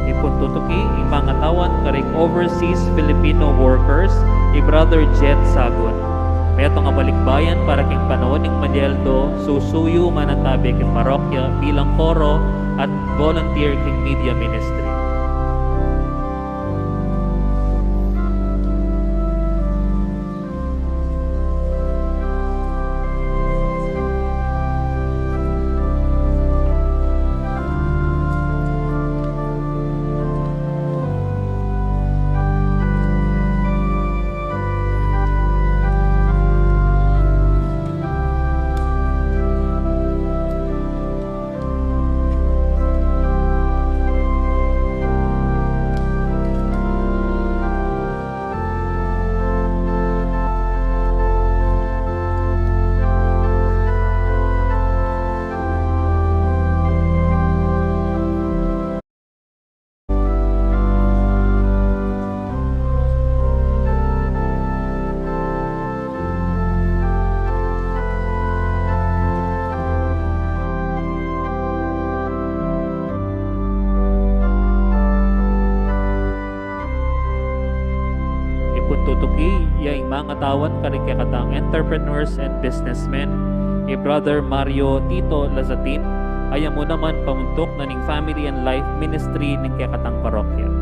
Ipuntutuki ang mga tawan karing overseas Filipino workers, Brother Jet Sagon. Meto nga balikbayan para king panahon ng Madieldo, susuyo manatabi king parokya bilang koro at volunteer king media ministry. Ipuntutuki yaing mga tawan karing kakatang entrepreneurs and businessmen, Brother Mario Tito Lazatin, ayam mo naman pamuntok na ning family and life ministry ning kakatang parokya.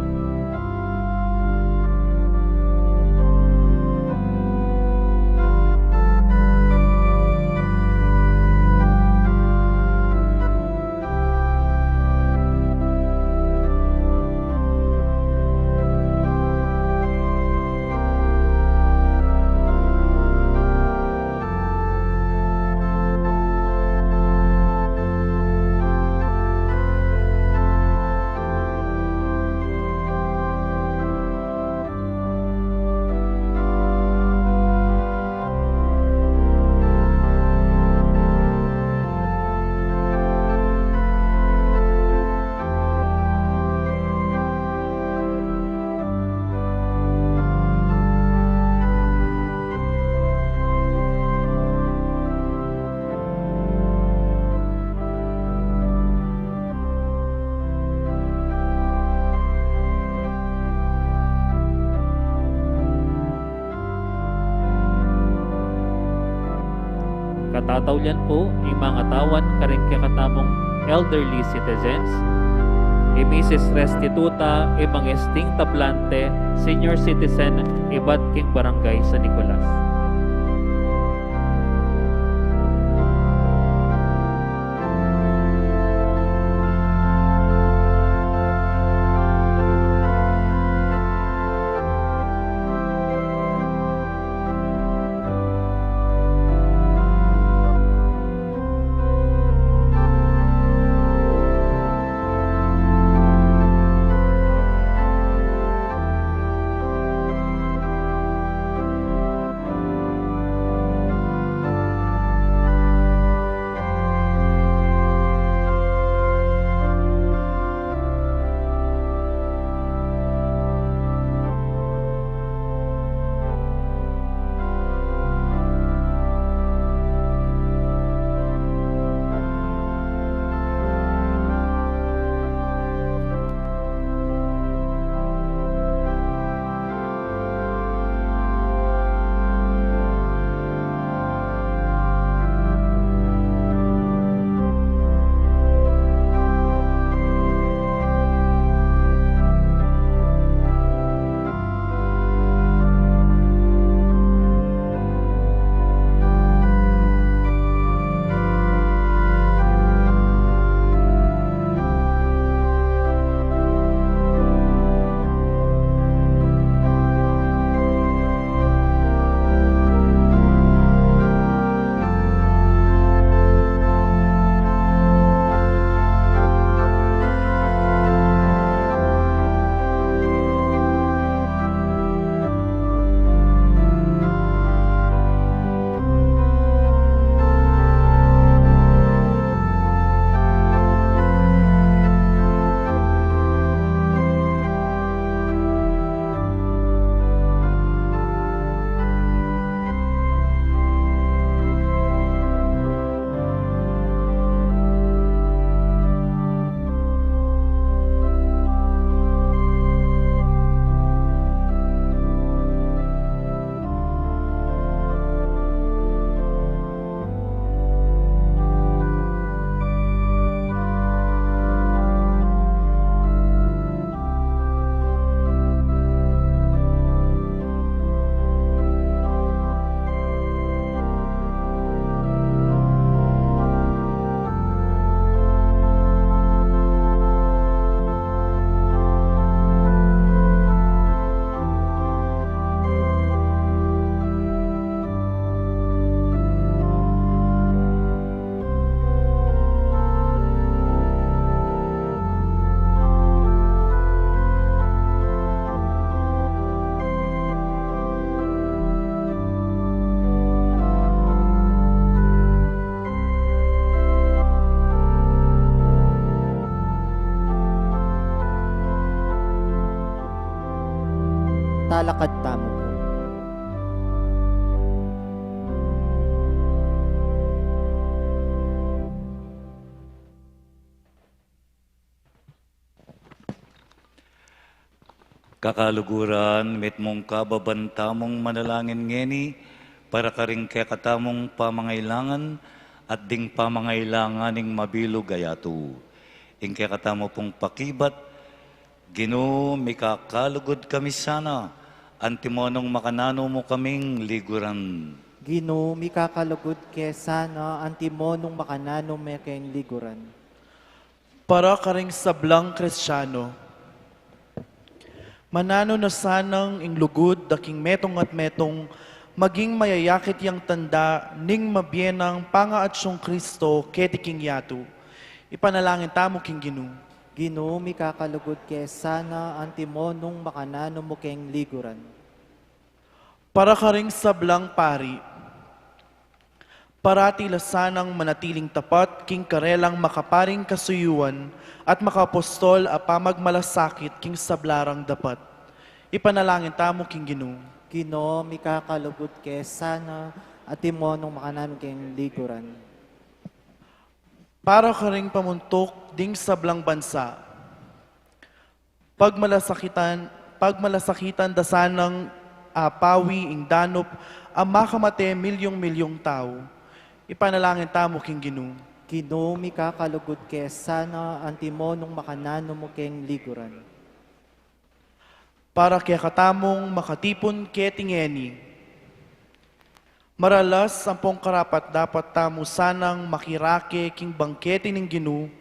Katatawlan po yung mga tawan karing kakatamong elderly citizens, Mrs. Restituta, Mangesting Tablante, senior citizen, Ibat King Barangay San Nicolas. talakad tamo po. Kakaluguran, met mong kababantamong manalangin ngeni, para karing katamong pamangailangan, at ding pamangailanganing mabilog gayatu. Ing katamo pong pakibat, Ginoo, mikakalugod kami sana, antimonong makanano mo kaming liguran. Ginoo, mikakalugod kesana, antimonong makanano may kayong liguran. Para karing sablang Kristyano, manano na sanang inglugod daking metong at metong maging mayayakit yang tanda ning mabiyenang pangaatsyong Kristo ketiking yatu. Ipanalangin tamo king Ginoo. Ginoo, mikakalugod kesana, antimonong makanano mo kayong liguran. Para karing sablang pari, parati lasanang manatiling tapat king karelang makaparing kasuyuan at makapostol a pamagmalasakit king sablarang dapat. Ipanalangin tamo king Ginoo. Ginoo, mikakalugod kesana, antimonong makanano kayong liguran. Para karing pamuntok ding sablang bansa, pagmalasakitan dasanang pawi ing danop ang makamate milyong-milyong tao. Ipanalangin tamo king Ginoo. Ginoo, mikakalugod kesana, antimonong makanano mo kayong liguran. Para kaya katamong makatipon ketingeni, maralas ang pong karapat dapat tamo sanang makirake king bangkete ning Ginoo,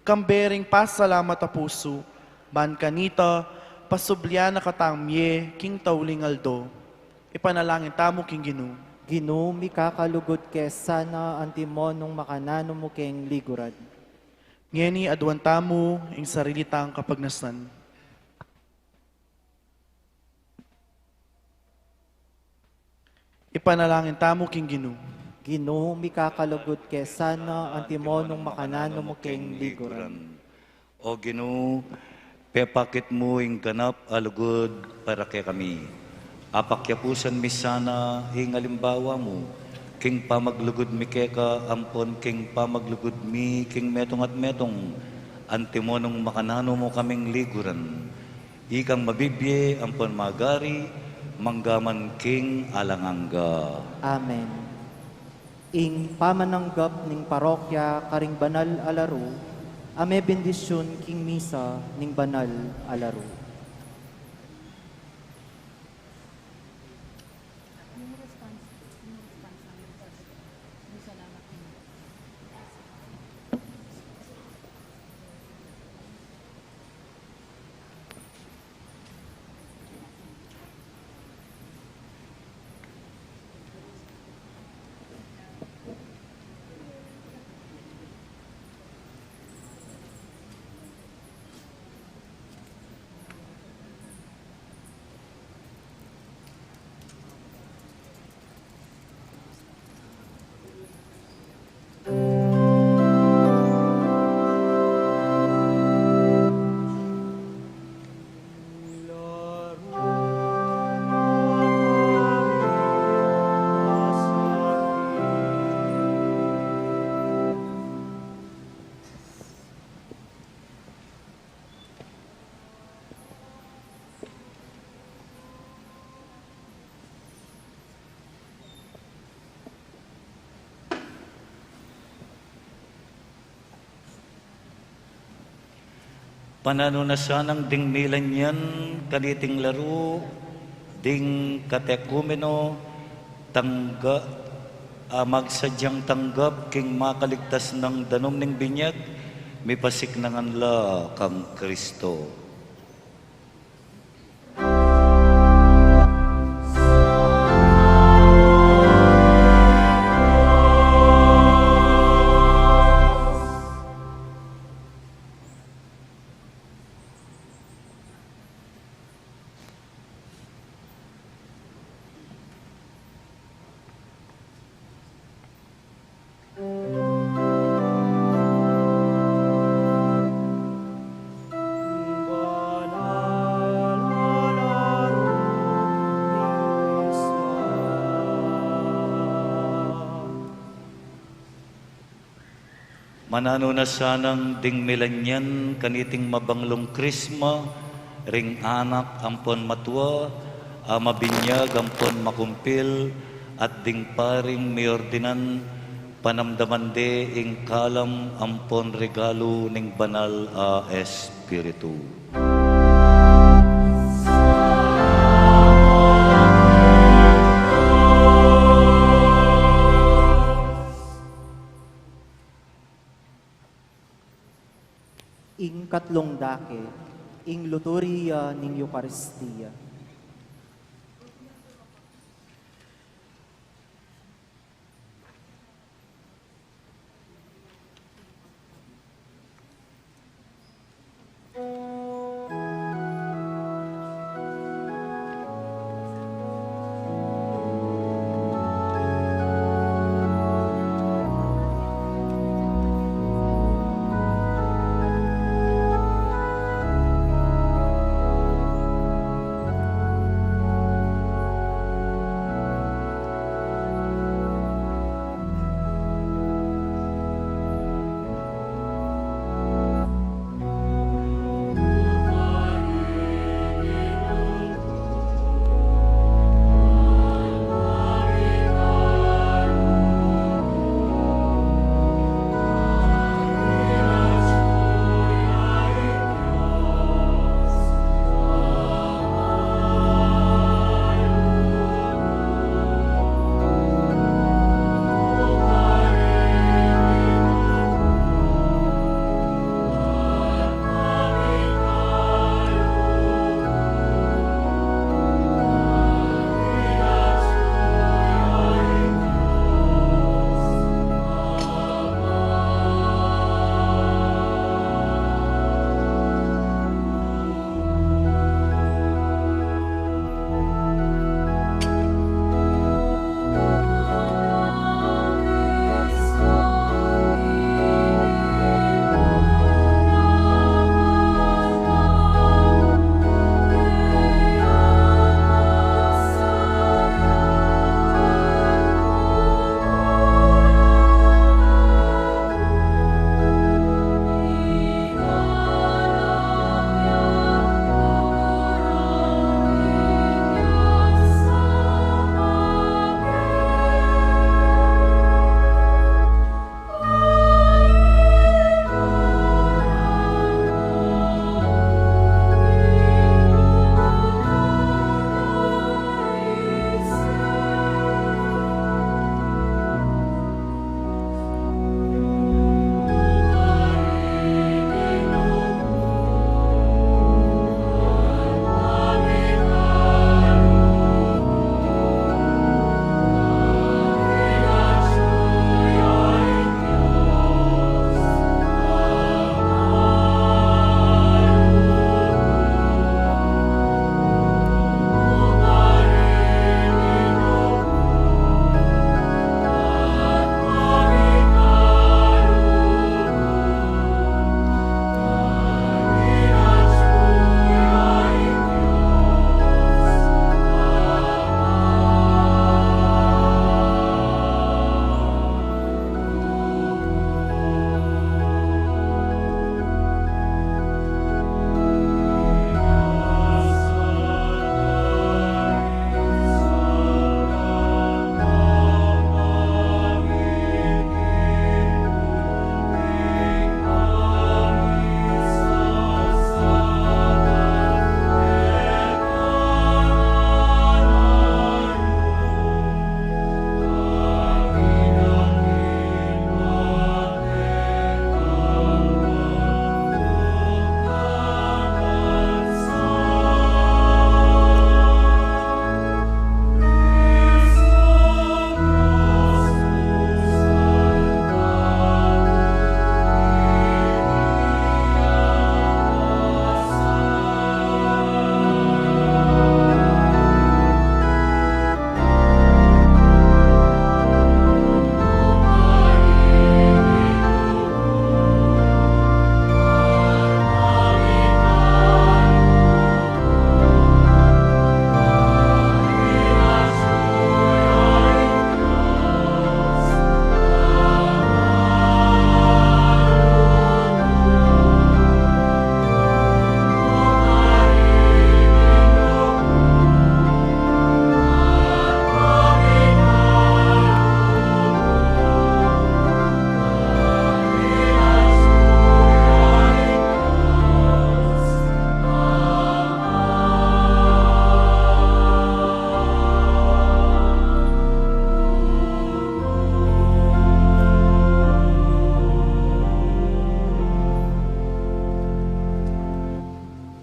kambering pasalamat a puso, man kanita, pasublyan na katamye king tauling aldo. Ipanalangin tamo king Ginoo. Ginoo, mikakalugod kesana, antimonong makanano mo kayong liguran. Ngeni adwan tamo ing sarili tang kapagnasan. Ipanalangin tamo king Ginoo. Ginoo, mikakalugod kesana, antimonong makanano mo kayong liguran. O Ginoo, pepakit mo ing ganap alugod para kay kami. Apakyapusan mi sana ing alimbawa mo, king pamaglugod mi keka ampon king pamaglugod mi king metong at metong, antimonong makanano mo kaming liguran. Ikang mabibye ampon magari, manggaman king alanganga. Amen. Ing pamananggap ning parokya karing banal alaro, ame bendisyon king misa ning banal alaro. Panano na sanang ding milan yan, kaniting laro, ding katekumeno, magsadyang tanggap, king makaligtas ng danom ning binyag, may pasik nangan la kang Kristo. Manano na sanang ding milanyan kaniting mabanglong krisma, ring anak ampon matwa, mabinyag ampon makumpil, at ding paring miordinan, panamdaman de ing kalam ampon regalo ning banal a Espiritu. Ing katlong dake, ing lutoriya ning Eucharistia.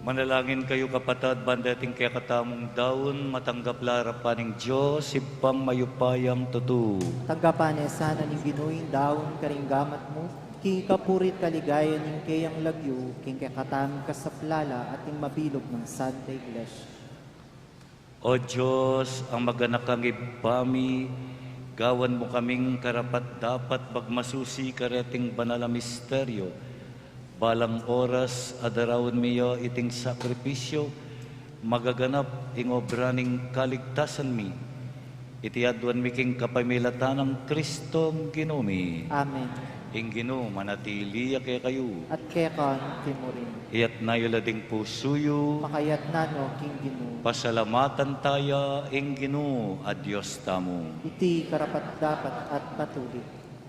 Manalangin kayo kapatid, bandating kaya katamong daon, matanggap larapan ng Diyos, ipang mayupayang tutu. Tanggapan sana ning ginuing daon karing gamat mo, king kapurit kaligayan ning kayang lagyo, king kakatang kasaplala at ing mabilog ng Santa Iglesia. O Diyos, ang maganakang ibami, gawan mo kaming karapat dapat bagmasusi kareting banal na misteryo. Balang oras, adarawin miyo iting sakripisyo, magaganap ing obraning kaligtasan mi. Itiadwan mi king kapamilatan ng Kristong ginumi. Amen. Ing Ginoo manatili kay kayo. At kekan timurin. Iyat na yulading pusuyo, Makayat nano king ginu. pasalamatan tayo ing Ginoo a Diyos tamo. Iti karapat dapat at patuloy.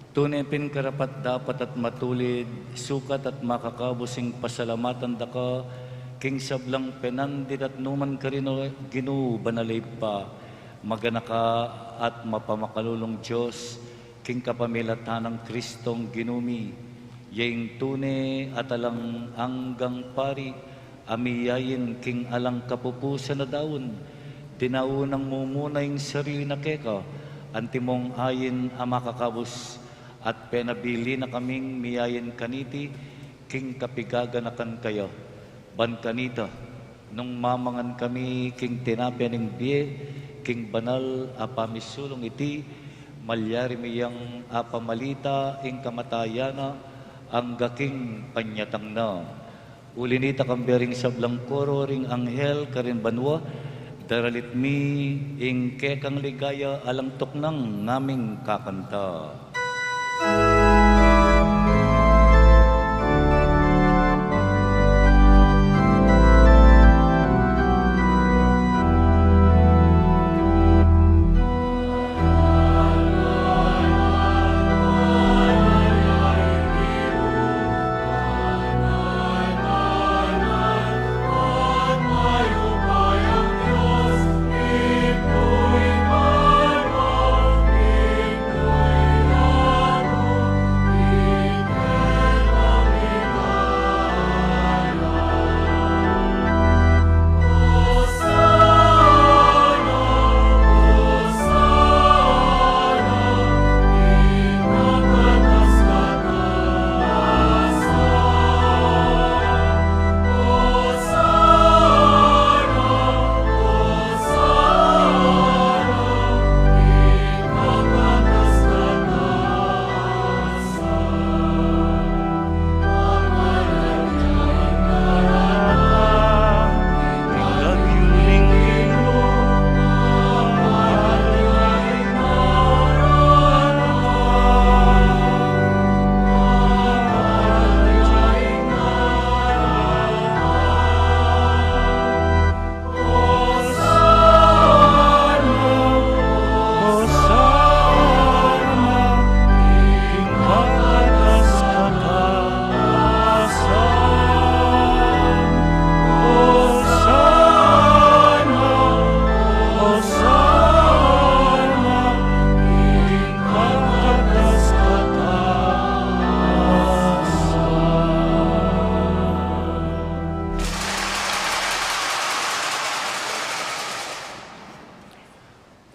Tunepin karapat dapat at matulid, sukat at makakabusing pasalamatan daka, king sablang penandid at numan karino Ginoo banalay pa, maganaka at mapamakalulong Diyos, king kapamilatan ng Kristong ginumi, yaing tune at alang anggang pari, amiyayin king alang kapupusan na daon, dinaunang mumuna yung sarili na keka, antimong ayin ang makakabus, at penabili na kaming miyayin kaniti, king kapigaganakan kayo, ban kanita, nung mamangan kami king tinapya ng biye, king banal apamisulong iti, malyari miyang apamalita ing kamatayana, ang gaking panyatang na. Ulinita kambering sablang koro ring anghel karin banwa, daralit mi ing kekang ligaya alang tuknang naming kakanta.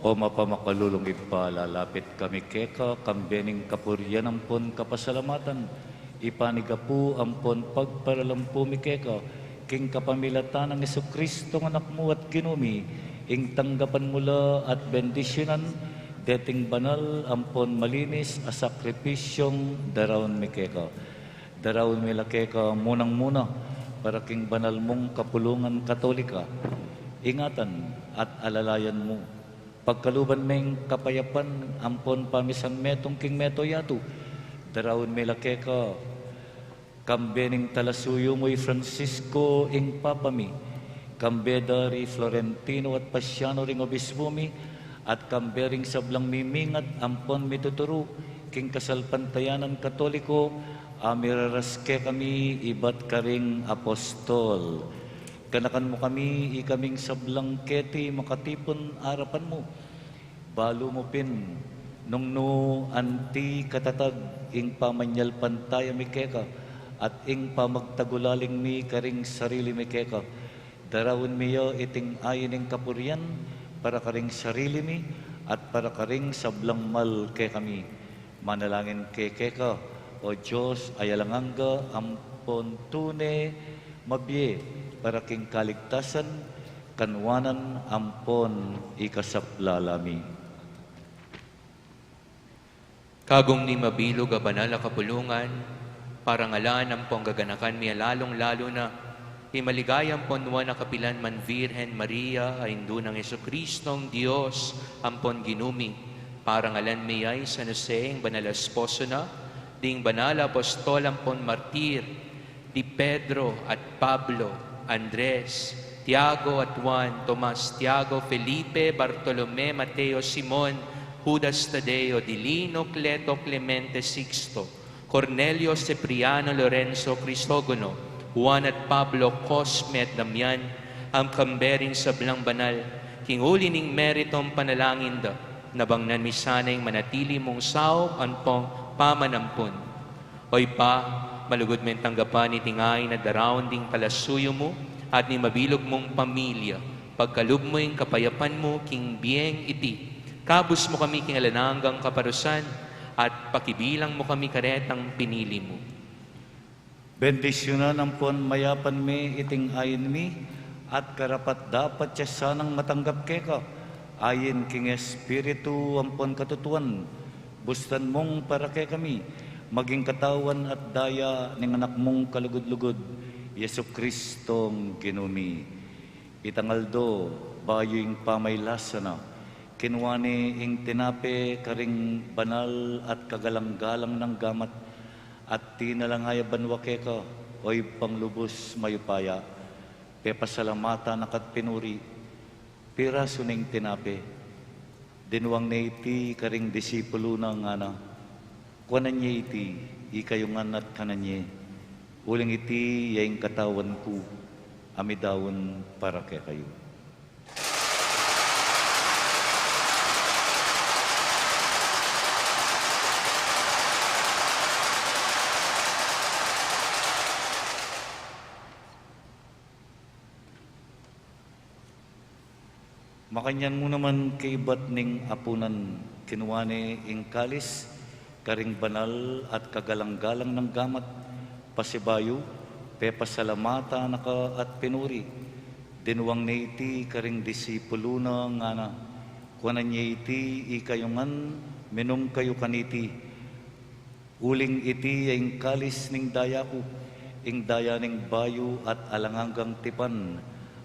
O mapamakalulong ipalalapit kami keka, kambening kapuryan ampon kapasalamatan, ipanigapu ampon pagparalampu mi keka, king kapamilatan ng Kristo ng anak mo at ginumi, ing tanggapan mula at bendisyonan, deting banal ampon malinis a sakripisyong darawon mi keka. Darawon mi lakeka munang-muna, para king banal mong kapulungan katolika, ingatan at alalayan mo. Pagkaluban meng kapayapan, ampon pamisan metong king meto yatu, darawon melakeka, kambening talasuyo mo'y Francisco ing papami, kambedari Florentino at Pasiano ring obispo mi, at kambering sablang mimingat, ampon mituturo, king kasalpantayanan katoliko, amiraraske kami, ibat karing apostol. Kanakan mo kami, ikaming sablang keti, makatipon arapan mo. Balo mo pin, nung no anti katatag, ing pamanyal pantaya mi keka, at ing pamagtagulaling mi karing sarili mi keka. Darawin miyo iting ayining kapurian para karing sarili mi at para karing sablangmal ke kami. Manalangin ke keka, o Diyos ayalanganga ampon tune mabye para king kaligtasan kanwanan ampon ikasaplalami. Kagong ni mabilog a banal a kapulungan, parangalan ang ponggaganakan mi lalong-lalo na imaligayang ponwa na kapilan man Virhen Maria ay indu ng Jesucristong Diyos ampon ginumi, parangalan mi ay San Jose ang banal esposo na, ding banal apostol ampon martir, di Pedro at Pablo, Andres, Tiago at Juan, Tomas, Tiago, Felipe, Bartolome, Mateo, Simon, Judas Tadeo, Dilino, Cleto, Clemente, Sixto, Cornelio, Cipriano, Lorenzo, Cristogono, Juan at Pablo, Cosme at Damian, ang kambering sa blang banal, kinguli ning meritong panalangin da, nabangnan mi sanay manatili mong sao, anpong pamanampun. Hoy pa, malugod men tanggapan ni tingay na darawon ding palasuyo mo, at ni mabilog mong pamilya, pagkalub mo yung kapayapan mo, king biyeng iti. Kabus mo kami king alananggang kaparusan, at pakibilang mo kami karetang pinili mo. Bendisyonan ampon mayapan mi iting ayin mi, at karapat dapat siya sanang matanggap keka. Ayin king Espiritu ampon katutuan, bustan mong para kay kami, maging katawan at daya ng anak mong kalugod-lugod, Yesu Kristong ginumi. Itangaldo, bayo yung pamaylasa na, kinwani ing tinape karing banal at kagalang-galang ng gamat, at tinalangaya banwa keka, oy panglubos mayupaya, pepasalamata nakat pinuri, piraso ning tinape, dinuwang na iti karing disipulo na nga na, kuanan niya iti, ikayungan at kananye, uling iti yaing katawan ko, amidawon para kay kayo. Makanyan mo naman kaibat ning apunan, kinuwane ing kalis, karing banal at kagalang-galang ng gamat, pasibayo, pepasalamata naka at pinuri, dinuwang na iti karing disipulo na nga na, kuanan niya iti ikayungan, minum kayo kaniti, uling iti yung kalis ning daya ko, ing daya ning bayo at alanganggang tipan,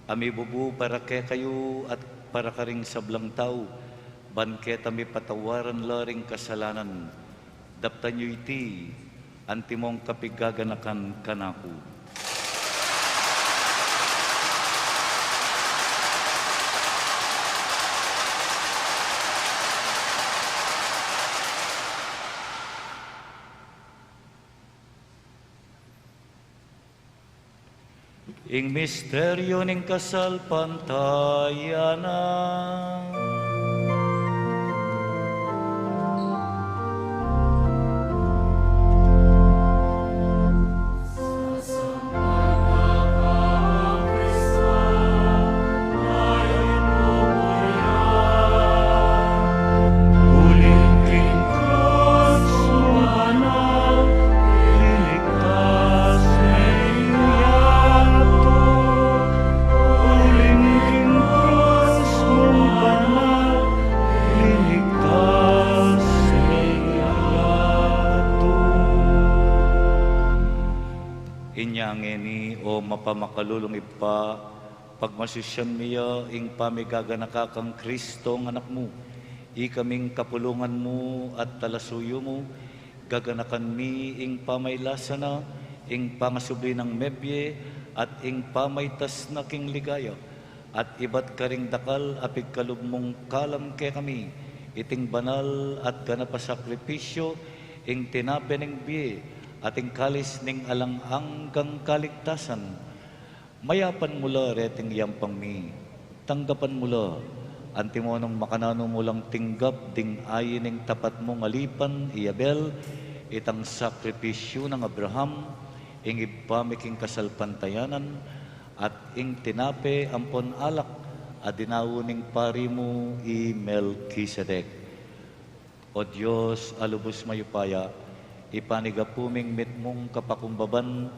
amibubu para kay kayo at para karing sablang tao, banket ami patawaran laring kasalanan, daptan nyo iti, antimong kapigaganakan kanako. Ing misteryo ning kasal pantayanan, inyangeni o mapamakalulong ipa, pagmasusyan miya ing pamigaganaka kang Kristo ng anak mo, ikaming kapulungan mo at talasuyo mo, gaganakan mi ing pamaylasa na, ing pangasubli ng mebye, at ing pamaytas na king ligaya, at ibat karing dakal apig kalub mong kalam ke kami, iting banal at ganapasakripisyo, ing tinape ng biye, ating kalis ning alang hanggang kaligtasan, mayapan mula reting yampang mi, tanggapan mula, antimonong makanano mulang tinggap, ding ayin ning tapat mong alipan, Iabel, itang sakripisyo ng Abraham, ing ipamiking kasalpantayanan, at ing tinape ampon alak, adinawuning pari mo i Melchizedek. O Diyos, alubos mayupaya, ipanigapuming mitmong kapakumbaban,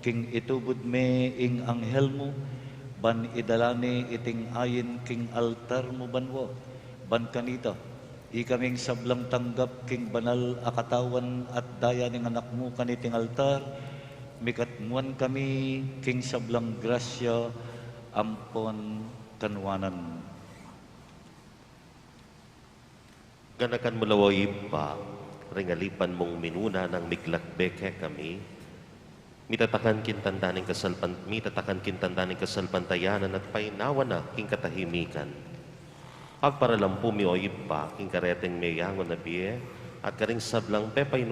king itubod me ing anghel mo, ban idalani iting ayin king altar mo banwa, ban kanita, ikaming sablang tanggap king banal akatawan at daya ning anak mo kaniting altar, mikatmuan kami king sablang grasya, ampon kanwanan. Ganakan mo laway pa, ringalipan mong minuna ng miglakbeke kami, mitatakan kintandaning kasalpantayanan at painawan na king katahimikan. Agparalampu mi o ipa, king kareteng mayangon na biye, at karing sablang pepay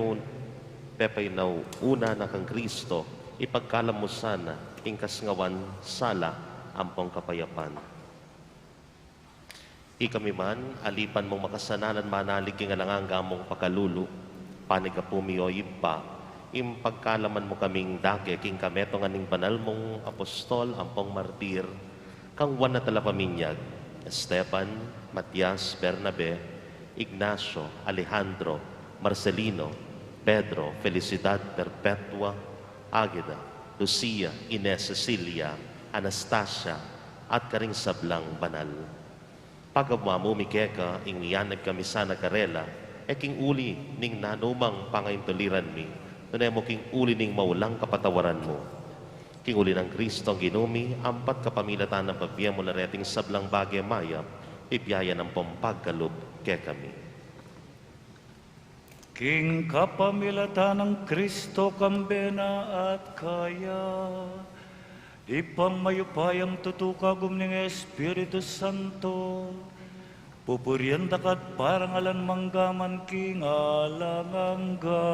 naw una na kang Kristo, ipagkalam mo sana, king kasngawan sala, ampong kapayapan. Ikami man, alipan mong makasananan manalig king alanganga mong pakalulu, panigapumi o ipa, impagkalaman mo kaming dake king kameto nga ning banal mong apostol, ampong martir, kang wan na talapaminyag, Esteban, Matias, Bernabe, Ignacio, Alejandro, Marcelino, Pedro, Felicidad Perpetua, Agida, Lucia, Ines, Cecilia, Anastasia, at karing sablang banal. Pagkamamo mikeka, ing miyanag kami sana karela, king uli ning nanumang pangaintuliran mi, tunay mo king uli ning maulang kapatawaran mo. King uli ng Kristo ang ginumi, ampat kapamilatan ng pabiyam mo na reting sablang bagay maya, ipiyaya ng pampagkalup ke kami. King kapamilatan ng Kristo kambena at kaya, ipangmayupayang tutukagum ng Espiritu Santo, pupuryan dakat parangalan manggaman king alangangga.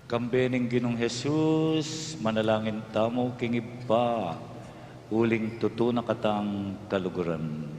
Kambening Ginong Jesus, manalangin tamo king iba, uling tutuna katang kaluguran.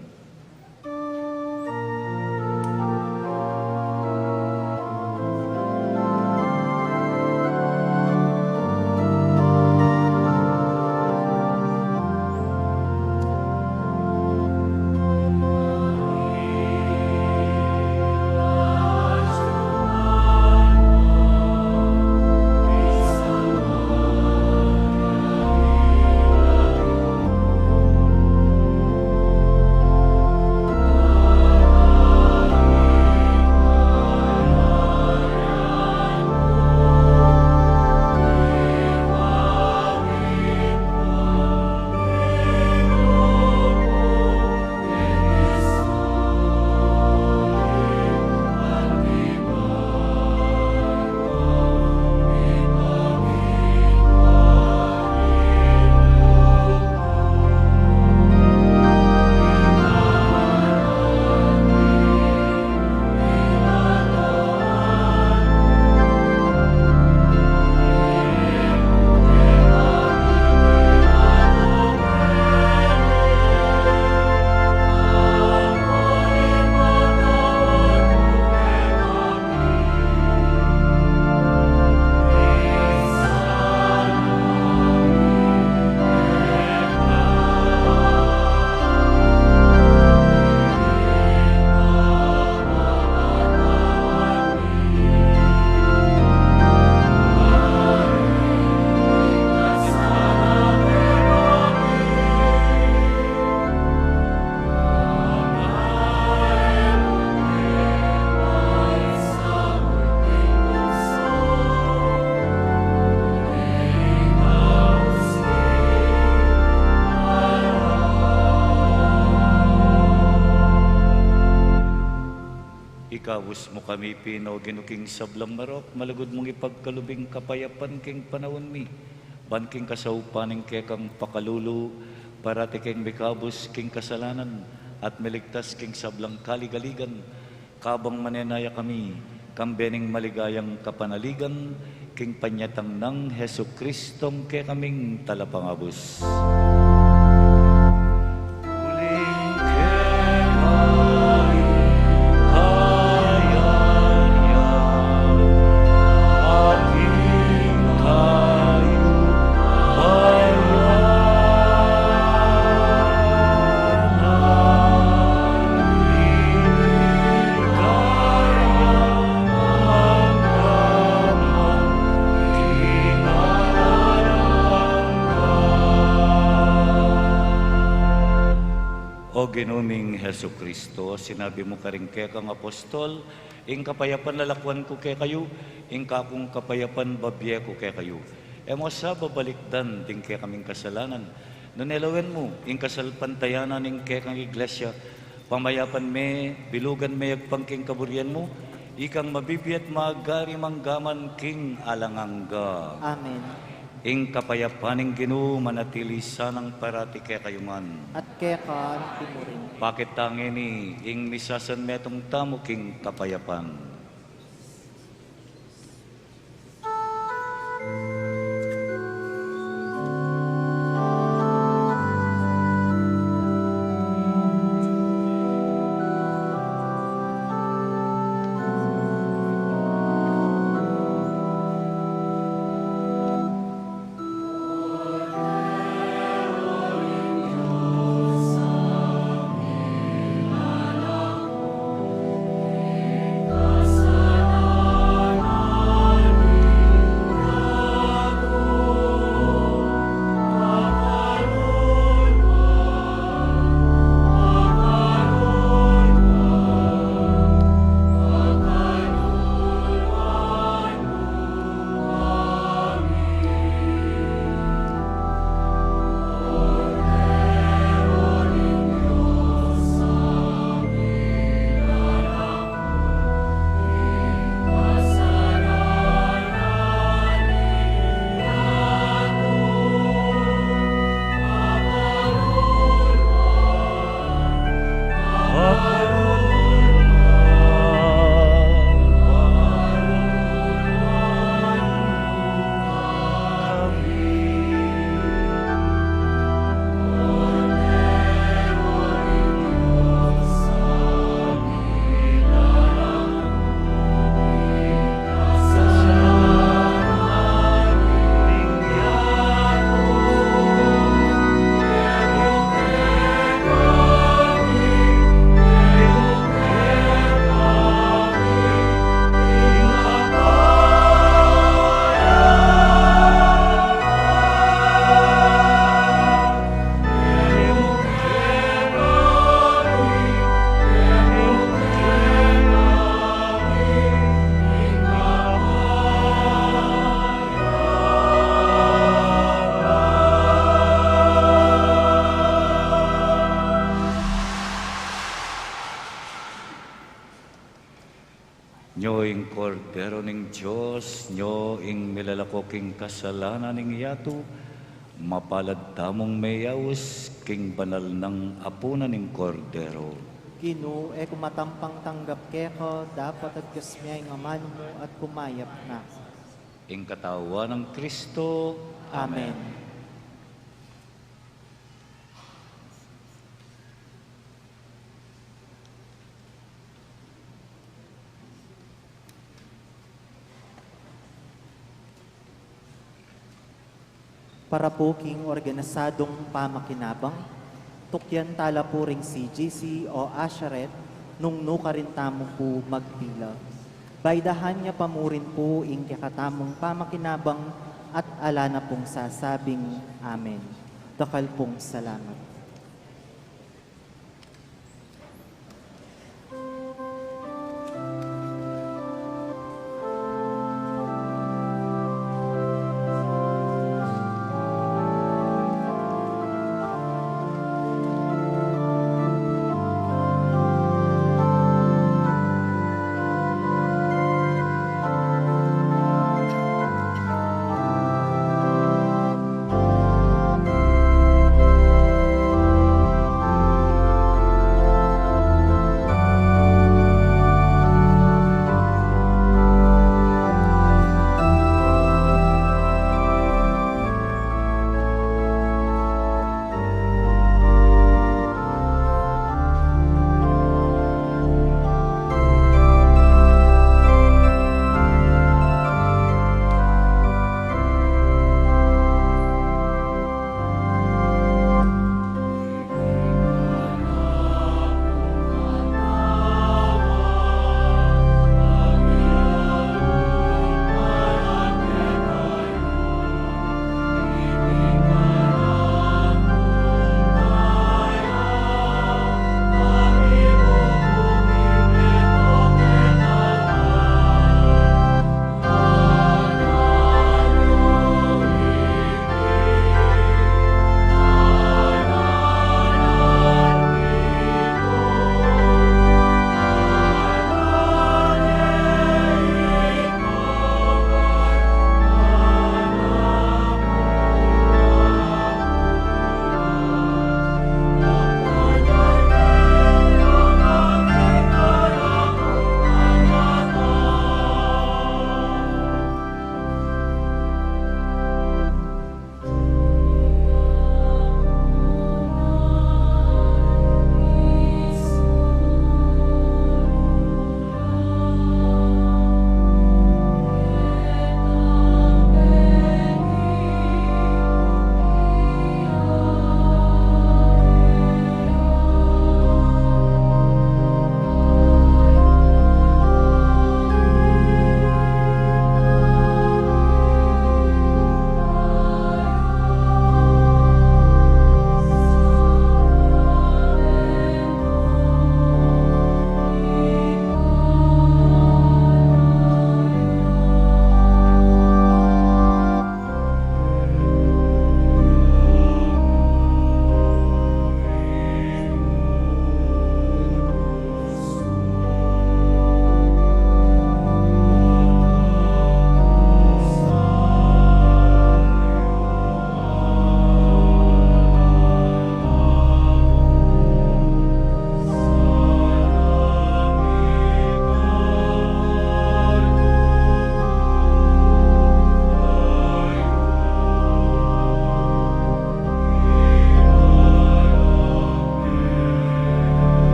Ikawus mo kami pino ginuking sablang marok, malagod mong ipagkalubing kapayapan king panahon mi. Ban king kasaupaning kekang pakalulu, parati king mikabus king kasalanan, at meligtas king sablang kaligaligan. Kabang manenaya kami, kambening maligayang kapanaligan, king panyatang ng Heso Kristong ke kaming talapangabos. Uling kekay, kayan-yan, aking kayo O Ginuming Heso Kristo, sinabi mo ka rin kaya kang apostol, ing kapayapan lalakwan ko kaya kayo, ing kakong kapayapan babye ko kaya kayo. E mo sa babalikdan din kaya kaming kasalanan. Nunelawen mo, ing kasalpantayanan ing kaya kang iglesia, pamayapan me, bilugan me agpangking kaburian mo, ikang mabibiyat maagari manggaman king alangangga. Amen. Ing kapayapaning Ginoo manatili sanang parati kaya kayungan. At kaya ka timurin. Bakit tangin ni ing misasan metong tamo king kapayapan. Nyo ing kordero ning Diyos, nyo ing milalako king kasalanan ning yato, mapalad tamong mayawis king banal ng apuna ning kordero. Ginoo, e kumatampang tanggap kaya ka, dapat agkasmiyay nga man mo at kumayap na. Ing katawan ng Kristo. Amen. Para po king organisadong pamakinabang, tukyan tala po ring CGC o Asharet, nung nuka rin tamo po magpila. Baydahan niya pamurin po ing kakatamong pamakinabang at ala na pong sasabing Amen. Dakal pong salamat.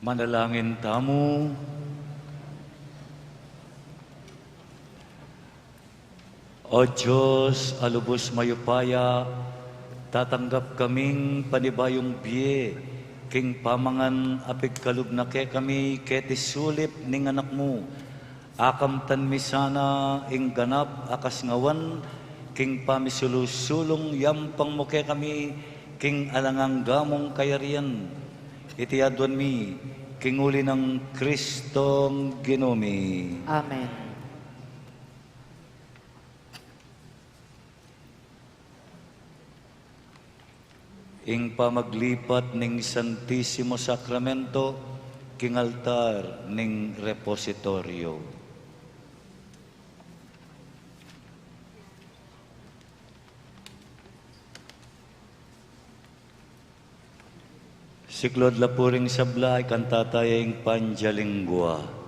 Manalangin tamo. O Diyos, alubos mayupaya, tatanggap kaming panibayong biye, king pamangan apig kalugna ke kami, keti sulip ning anak mo. Akamtan mi sana ing ganap akas ngawan, king pamisulusulong yampang mo ke kami, king alangang gamong kayarian. Itiadwan mi, king uli ng Kristong Ginumi. Amen. Ing pamaglipat ning Santisimo Sakramento, king altar ning repositoryo. Siklod lapuring sabla, kantatayang panjalingwa.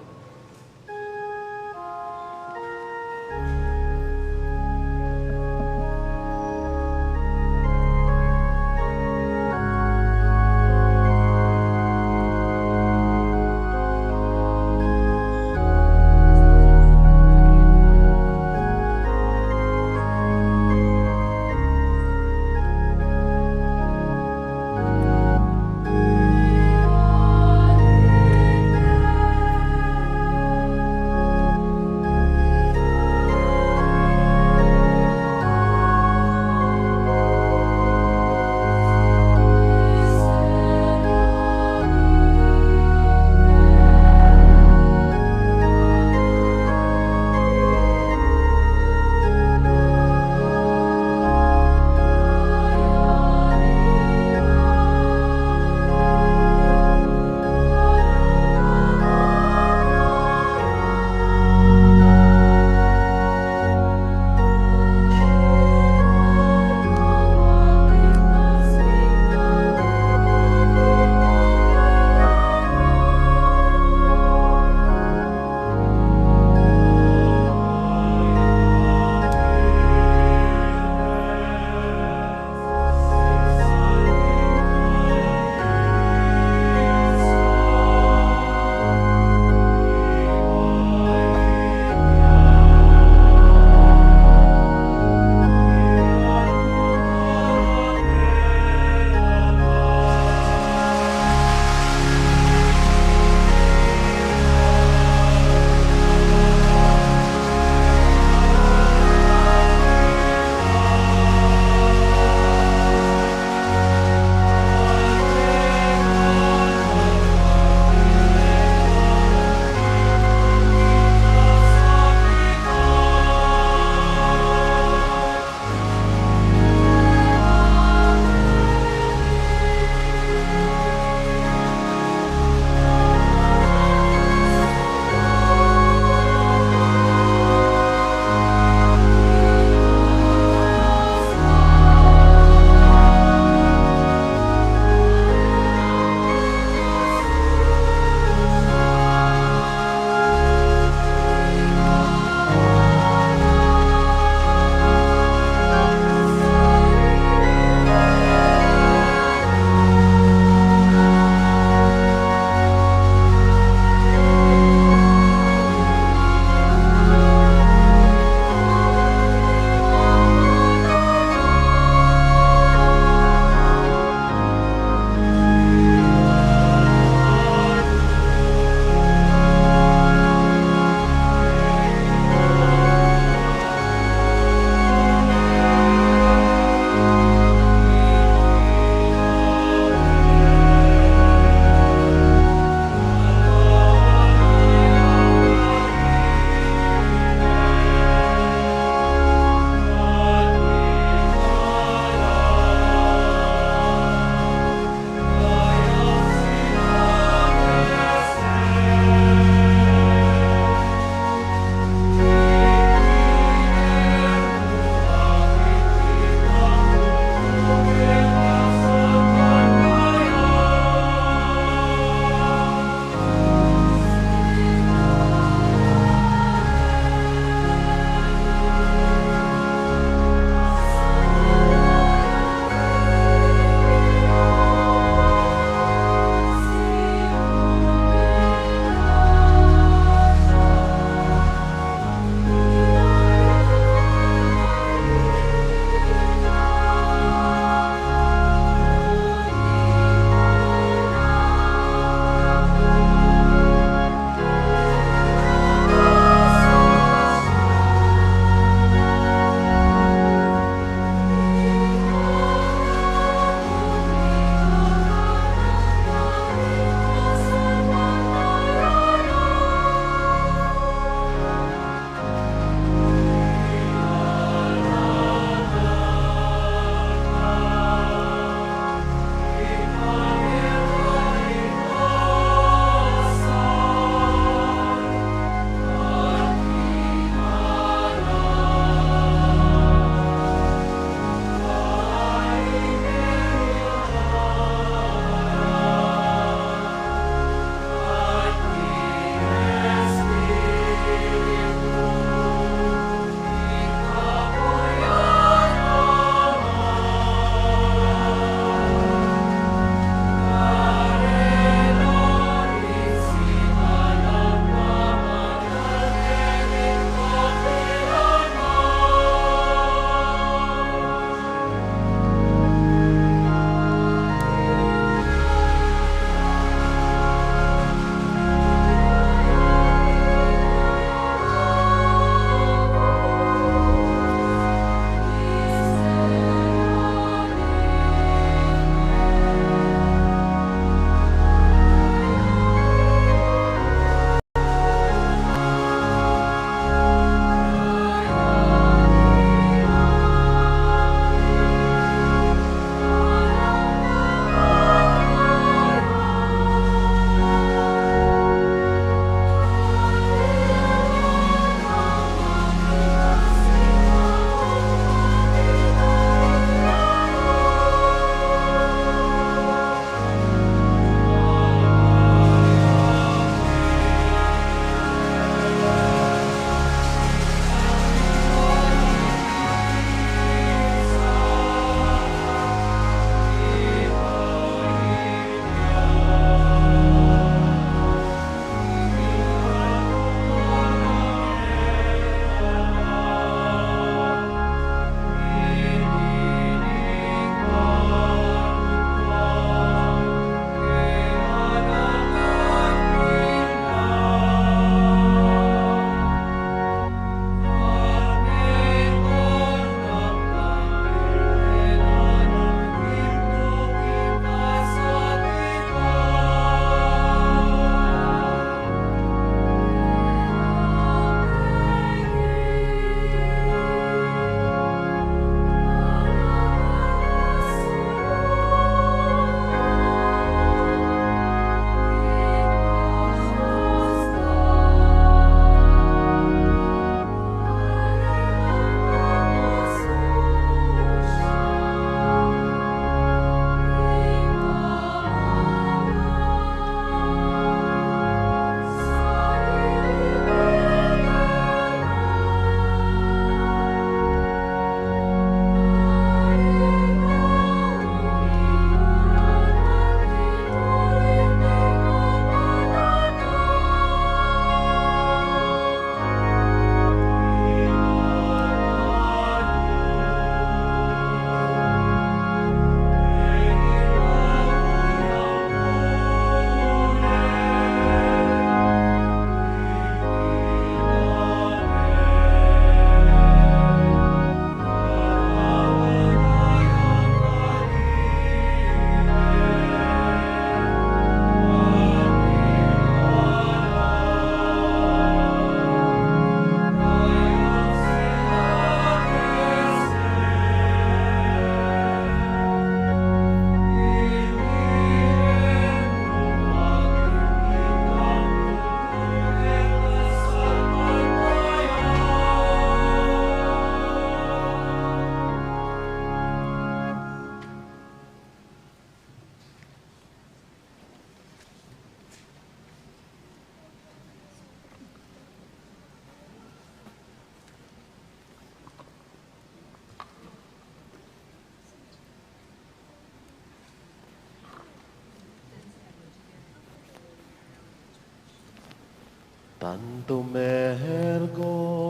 Tanto mergo.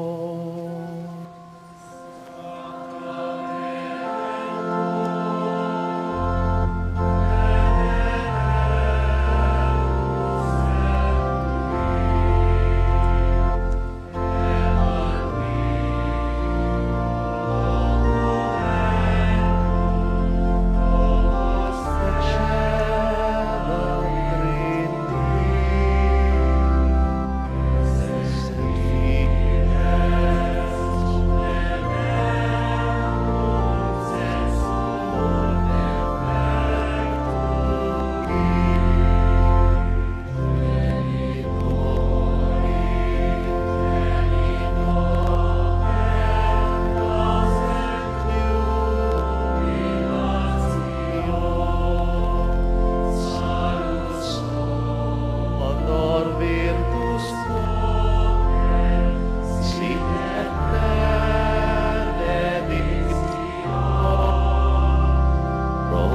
Honor virtus sit et benedictio pro